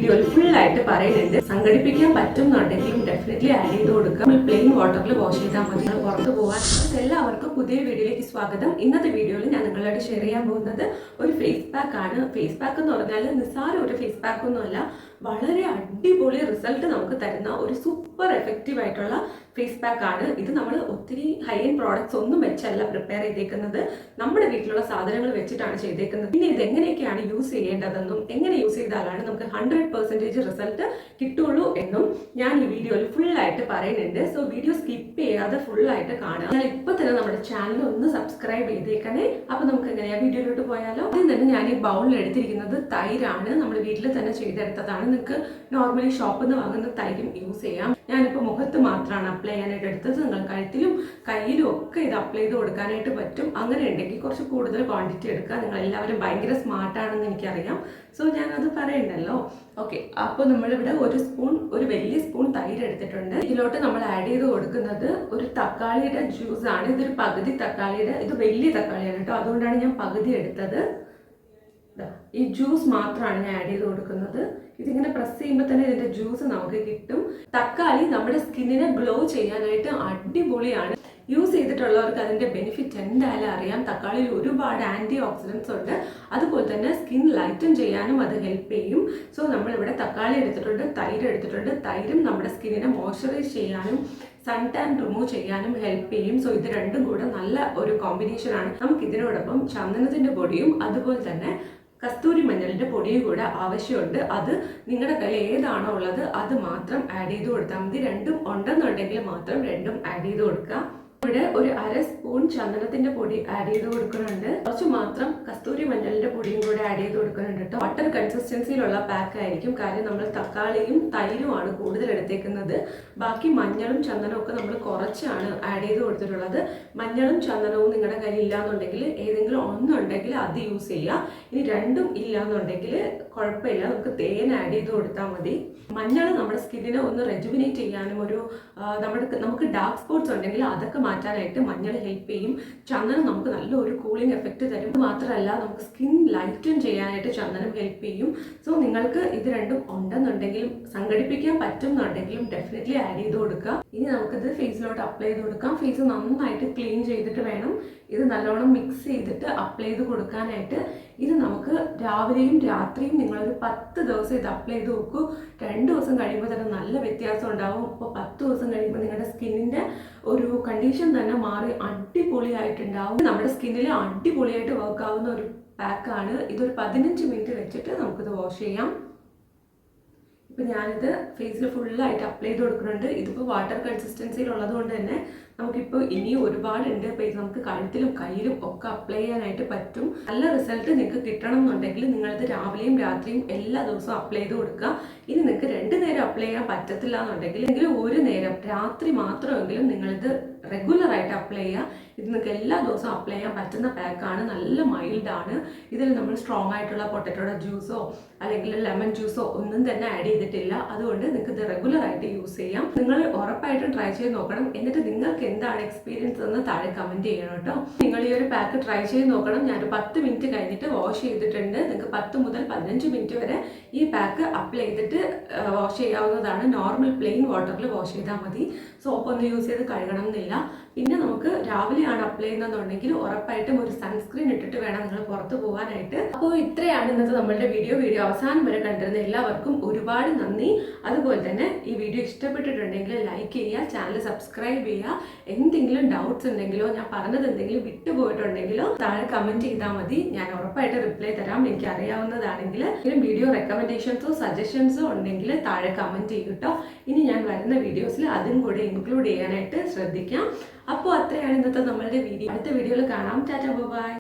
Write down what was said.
വീഡിയോയിൽ ഫുൾ ആയിട്ട് പറയുന്നുണ്ട്. സംഘടിപ്പിക്കാൻ പറ്റുന്നുണ്ടെങ്കിലും ഡെഫിനറ്റ്ലി ആഡ് ചെയ്ത് കൊടുക്കുക. പ്ലെയിൻ വാട്ടറിൽ വാഷ് ചെയ്താൽ മതി. പുറത്ത് പോകാൻ എല്ലാവർക്കും പുതിയ വീഡിയോയിലേക്ക് സ്വാഗതം. ഇന്നത്തെ വീഡിയോയിൽ ഞാൻ നിങ്ങളോട് ഷെയർ ചെയ്യാൻ പോകുന്നത് ഒരു ഫേസ് പാക്ക് ആണ്. ഫേസ് പാക്ക് എന്ന് പറഞ്ഞാൽ നിസ്സാര ഒരു ഫേസ് പാക്ക് ഒന്നുമല്ല, വളരെ അടിപൊളി റിസൾട്ട് നമുക്ക് തരുന്ന ഒരു സൂപ്പർ എഫക്റ്റീവ് ആയിട്ടുള്ള ഫേസ് പാക്ക് ആണ് ഇത്. നമ്മൾ ഒത്തിരി ഹൈ എൻഡ് പ്രോഡക്ട്സ് ഒന്നും വെച്ചല്ല പ്രിപ്പയർ ചെയ്തേക്കുന്നത്, നമ്മുടെ വീട്ടിലുള്ള സാധനങ്ങൾ വെച്ചിട്ടാണ് ചെയ്തേക്കുന്നത്. പിന്നെ ഇത് എങ്ങനെയൊക്കെയാണ് യൂസ് ചെയ്യേണ്ടതെന്നും എങ്ങനെ യൂസ് ചെയ്താലാണ് നമുക്ക് 100% റിസൾട്ട് കിട്ടുള്ളൂ എന്നും ഞാൻ ഈ വീഡിയോയിൽ ഫുൾ ആയിട്ട് പറയുന്നുണ്ട്. സോ വീഡിയോ സ്കിപ്പ് ചെയ്യാതെ ഫുൾ ആയിട്ട് കാണുക. ഞാൻ ഇപ്പൊ തന്നെ നമ്മുടെ ചാനൽ ഒന്ന് സബ്സ്ക്രൈബ് ചെയ്തേക്കണേ. അപ്പൊ നമുക്ക് എങ്ങനെയാ വീഡിയോയിലോട്ട് പോയാലോ. ആദ്യം തന്നെ ഞാൻ ഈ ബൗളിൽ എടുത്തിരിക്കുന്നത് തൈരാണ്. നമ്മുടെ വീട്ടിൽ തന്നെ ചെയ്തെടുത്തതാണ്. നിങ്ങൾക്ക് നോർമലി ഷോപ്പിൽ നിന്ന് വാങ്ങുന്ന തൈരും യൂസ് ചെയ്യാം. ഞാനിപ്പോൾ മുഖത്ത് മാത്രമാണ് അപ്ലൈ ചെയ്യാനായിട്ട് എടുത്തത്. നിങ്ങൾ കഴുത്തിലും കയ്യിലും ഒക്കെ ഇത് അപ്ലൈ ചെയ്ത് കൊടുക്കാനായിട്ട് പറ്റും. അങ്ങനെ ഉണ്ടെങ്കിൽ കുറച്ച് കൂടുതൽ ക്വാണ്ടിറ്റി എടുക്കുക. നിങ്ങൾ എല്ലാവരും ഭയങ്കര സ്മാർട്ടാണെന്ന് എനിക്കറിയാം, സോ ഞാനത് പറയണ്ടല്ലോ. ഓക്കെ, അപ്പോൾ നമ്മളിവിടെ ഒരു വലിയ സ്പൂൺ തൈര് എടുത്തിട്ടുണ്ട്. ഇതിലോട്ട് നമ്മൾ ആഡ് ചെയ്ത് കൊടുക്കുന്നത് ഒരു തക്കാളിയുടെ ജ്യൂസ് ആണ്. ഇതൊരു പകുതി തക്കാളിയുടെ, ഇത് വലിയ തക്കാളിയാണ് കേട്ടോ, അതുകൊണ്ടാണ് ഞാൻ പകുതി എടുത്തത്. ഈ ജ്യൂസ് മാത്രമാണ് ഞാൻ ആഡ് ചെയ്ത് കൊടുക്കുന്നത്. ഇതിങ്ങനെ പ്രസ് ചെയ്യുമ്പോൾ തന്നെ ഇതിന്റെ ജ്യൂസ് നമുക്ക് കിട്ടും. തക്കാളി നമ്മുടെ സ്കിന്നിനെ ഗ്ലോ ചെയ്യാനായിട്ട് അടിപൊളിയാണ്. യൂസ് ചെയ്തിട്ടുള്ളവർക്ക് അതിന്റെ ബെനിഫിറ്റ് എന്തായാലും അറിയാം. തക്കാളിയിൽ ഒരുപാട് ആന്റി ഓക്സിഡൻസ് ഉണ്ട്. അതുപോലെ തന്നെ സ്കിൻ ലൈറ്റൻ ചെയ്യാനും അത് ഹെൽപ്പ് ചെയ്യും. സോ നമ്മളിവിടെ തക്കാളി എടുത്തിട്ടുണ്ട്, തൈര് എടുത്തിട്ടുണ്ട്. തൈരും നമ്മുടെ സ്കിന്നിനെ മോയ്സ്ചറൈസ് ചെയ്യാനും സൺ ടാൻ റിമൂവ് ചെയ്യാനും ഹെൽപ്പ് ചെയ്യും. സോ ഇത് രണ്ടും കൂടെ നല്ല ഒരു കോമ്പിനേഷൻ ആണ്. നമുക്ക് ഇതിനോടൊപ്പം ചന്ദനത്തിന്റെ പൊടിയും അതുപോലെ തന്നെ കസ്തൂരി മഞ്ഞളിന്റെ പൊടിയും കൂടെ ആവശ്യമുണ്ട്. അത് നിങ്ങളുടെ കയ്യിൽ ഏതാണോ ഉള്ളത് അത് മാത്രം ആഡ് ചെയ്ത് കൊടുത്താൽ മതി. രണ്ടും ഉണ്ടെന്നുണ്ടെങ്കിൽ മാത്രം രണ്ടും ആഡ് ചെയ്ത് കൊടുക്കുക. ഇവിടെ ഒരു 1/2 സ്പൂൺ ചന്ദനത്തിന്റെ പൊടി ആഡ് ചെയ്ത് കൊടുക്കുന്നുണ്ട്. കുറച്ച് മാത്രം കസ്തൂരി മഞ്ഞളിന്റെ പൊടിയും കൂടെ ആഡ് ചെയ്ത് കൊടുക്കുന്നുണ്ട് കേട്ടോ. വാട്ടർ കൺസിസ്റ്റൻസിയിലുള്ള പാക്ക് ആയിരിക്കും, കാര്യം നമ്മൾ തക്കാളിയും തൈരുമാണ് കൂടുതൽ എടുത്തേക്കുന്നത്. ബാക്കി മഞ്ഞളും ചന്ദനവും ഒക്കെ നമ്മൾ കുറച്ചാണ് ആഡ് ചെയ്ത് കൊടുത്തിട്ടുള്ളത്. മഞ്ഞളും ചന്ദനവും നിങ്ങളുടെ കയ്യിൽ ഇല്ലാന്നുണ്ടെങ്കിൽ ഏതെങ്കിലും ഒന്നുണ്ടെങ്കിൽ അത് യൂസ് ചെയ്യുക. ഇനി രണ്ടും ഇല്ലാന്നുണ്ടെങ്കിൽ കുഴപ്പമില്ല, നമുക്ക് തേൻ ആഡ് ചെയ്ത് കൊടുത്താൽ മതി. മഞ്ഞൾ നമ്മുടെ സ്കിന്നിനെ ഒന്ന് റെജുവിനേറ്റ് ചെയ്യാനും നമുക്ക് ഡാർക്ക് സ്പോട്ട്സ് ഉണ്ടെങ്കിൽ അതൊക്കെ മാറ്റാനായിട്ട് മഞ്ഞൾ ഹെൽപ്പ് ചെയ്യും. ചന്ദനം നമുക്ക് നല്ലൊരു കൂളിംഗ് എഫക്റ്റ് തരും. മാത്രമല്ല നമുക്ക് സ്കിൻ ലൈറ്റൻ ചെയ്യാനായിട്ട് ചന്ദനം ഹെൽപ്പ് ചെയ്യും. സോ നിങ്ങൾക്ക് ഇത് രണ്ടും ഉണ്ടെന്നുണ്ടെങ്കിലും സംഘടിപ്പിക്കാൻ പറ്റുന്നുണ്ടെങ്കിലും ഡെഫിനറ്റ്ലി ആഡ് ചെയ്ത് കൊടുക്കുക. ഇനി നമുക്കിത് ഫേസിലോട്ട് അപ്ലൈ ചെയ്ത് കൊടുക്കാം. ഫേസ് നന്നായിട്ട് ക്ലീൻ ചെയ്തിട്ട് വേണം ഇത് നല്ലോണം മിക്സ് ചെയ്തിട്ട് അപ്ലൈ ചെയ്ത് കൊടുക്കാനായിട്ട്. ഇത് നമുക്ക് രാവിലെയും രാത്രിയും നിങ്ങളൊരു 10 ദിവസം ഇത് അപ്ലൈ ചെയ്ത് നോക്കൂ. 2 ദിവസം കഴിയുമ്പോൾ തന്നെ നല്ല വ്യത്യാസം ഉണ്ടാവും. അപ്പോൾ 10 ദിവസം കഴിയുമ്പോൾ നിങ്ങളുടെ സ്കിന്നിൻ്റെ ഒരു കണ്ടീഷൻ തന്നെ മാറി അടിപൊളിയായിട്ടുണ്ടാവും. നമ്മുടെ സ്കിന്നിൽ അടിപൊളിയായിട്ട് വർക്ക് ആവുന്ന ഒരു പാക്കാണ്. ഇതൊരു 15 മിനിറ്റ് വെച്ചിട്ട് നമുക്കിത് വാഷ് ചെയ്യാം. ഇപ്പം ഞാനിത് ഫേസിൽ ഫുള്ളായിട്ട് അപ്ലൈ ചെയ്ത് കൊടുക്കുന്നുണ്ട്. ഇതിപ്പോൾ വാട്ടർ കൺസിസ്റ്റൻസിയിൽ ഉള്ളത് കൊണ്ട് തന്നെ നമുക്കിപ്പോൾ ഇനിയും ഒരുപാടുണ്ട്. അപ്പോൾ ഇത് നമുക്ക് കഴുത്തിലും കയ്യിലും ഒക്കെ അപ്ലൈ ചെയ്യാനായിട്ട് പറ്റും. നല്ല റിസൾട്ട് നിങ്ങൾക്ക് കിട്ടണം എന്നുണ്ടെങ്കിൽ നിങ്ങളിത് രാവിലെയും രാത്രിയും എല്ലാ ദിവസവും അപ്ലൈ ചെയ്ത് കൊടുക്കുക. ഇനി നിങ്ങൾക്ക് 2 നേരം അപ്ലൈ ചെയ്യാൻ പറ്റത്തില്ല എന്നുണ്ടെങ്കിൽ ഒരു നേരം രാത്രി മാത്രമെങ്കിലും നിങ്ങളിത് റെഗുലറായിട്ട് അപ്ലൈ ചെയ്യുക. ഇത് നിങ്ങൾക്ക് എല്ലാ ദിവസവും അപ്ലൈ ചെയ്യാൻ പറ്റുന്ന പാക്കാണ്. നല്ല മൈൽഡാണ്. ഇതിൽ നമ്മൾ സ്ട്രോങ് ആയിട്ടുള്ള പൊട്ടറ്റോയുടെ ജ്യൂസോ അല്ലെങ്കിൽ ലെമൺ ജ്യൂസോ ഒന്നും തന്നെ ആഡ് ചെയ്തിട്ടില്ല. അതുകൊണ്ട് നിങ്ങൾക്ക് ഇത് റെഗുലറായിട്ട് യൂസ് ചെയ്യാം. നിങ്ങൾ ഉറപ്പായിട്ടും ട്രൈ ചെയ്ത് നോക്കണം. എന്നിട്ട് നിങ്ങൾക്ക് എന്താണ് എക്സ്പീരിയൻസ് എന്ന് താഴെ കമൻറ്റ് ചെയ്യണം കേട്ടോ. നിങ്ങൾ ഈ ഒരു പാക്ക് ട്രൈ ചെയ്ത് നോക്കണം. ഞാനൊരു 10 മിനിറ്റ് കഴിഞ്ഞിട്ട് വാഷ് ചെയ്തിട്ടുണ്ട്. നിങ്ങൾക്ക് 10 മുതൽ 15 മിനിറ്റ് വരെ ഈ പാക്ക് അപ്ലൈ ചെയ്തിട്ട് വാഷ് ചെയ്യാവുന്നതാണ്. നോർമൽ പ്ലെയിൻ വാട്ടറിൽ വാഷ് ചെയ്താൽ മതി. സോപ്പൊന്നും യൂസ് ചെയ്ത് കഴുകണം എന്നില്ല. പിന്നെ നമുക്ക് രാവിലെയാണ് അപ്ലൈ ചെയ്യുന്നതെന്നുണ്ടെങ്കിൽ ഉറപ്പായിട്ടും ഒരു സൺസ്ക്രീൻ ഇട്ടിട്ട് വേണം നിങ്ങൾ പുറത്ത് പോകാനായിട്ട്. അപ്പോൾ ഇത്രയാണ് ഇന്നത്തെ നമ്മളുടെ വീഡിയോ അവസാനം വരെ കണ്ടിരുന്ന എല്ലാവർക്കും ഒരുപാട് നന്ദി. അതുപോലെ തന്നെ ഈ വീഡിയോ ഇഷ്ടപ്പെട്ടിട്ടുണ്ടെങ്കിൽ ലൈക്ക് ചെയ്യുക, ചാനൽ സബ്സ്ക്രൈബ് ചെയ്യുക. എന്തെങ്കിലും ഡൗട്ട്സ് ഉണ്ടെങ്കിലോ ഞാൻ പറഞ്ഞത് എന്തെങ്കിലും വിട്ടുപോയിട്ടുണ്ടെങ്കിലോ താഴെ കമൻറ്റ് ചെയ്താൽ മതി. ഞാൻ ഉറപ്പായിട്ട് റിപ്ലൈ തരാം. എനിക്ക് അറിയാവുന്നതാണെങ്കിൽ വീഡിയോ റെക്കമെൻഡേഷൻസോ സജഷൻസോ ഉണ്ടെങ്കിൽ താഴെ കമൻറ്റ് ചെയ്യും കേട്ടോ. ഇനി ഞാൻ വരുന്ന വീഡിയോസിൽ അതും കൂടെ ഇൻക്ലൂഡ് ചെയ്യാനായിട്ട് ശ്രദ്ധിക്കാം. അപ്പോൾ അത്രയാണ് ഇന്നത്തെ നമ്മളുടെ വീഡിയോ. അടുത്ത വീഡിയോയിൽ കാണാം. Tata bye.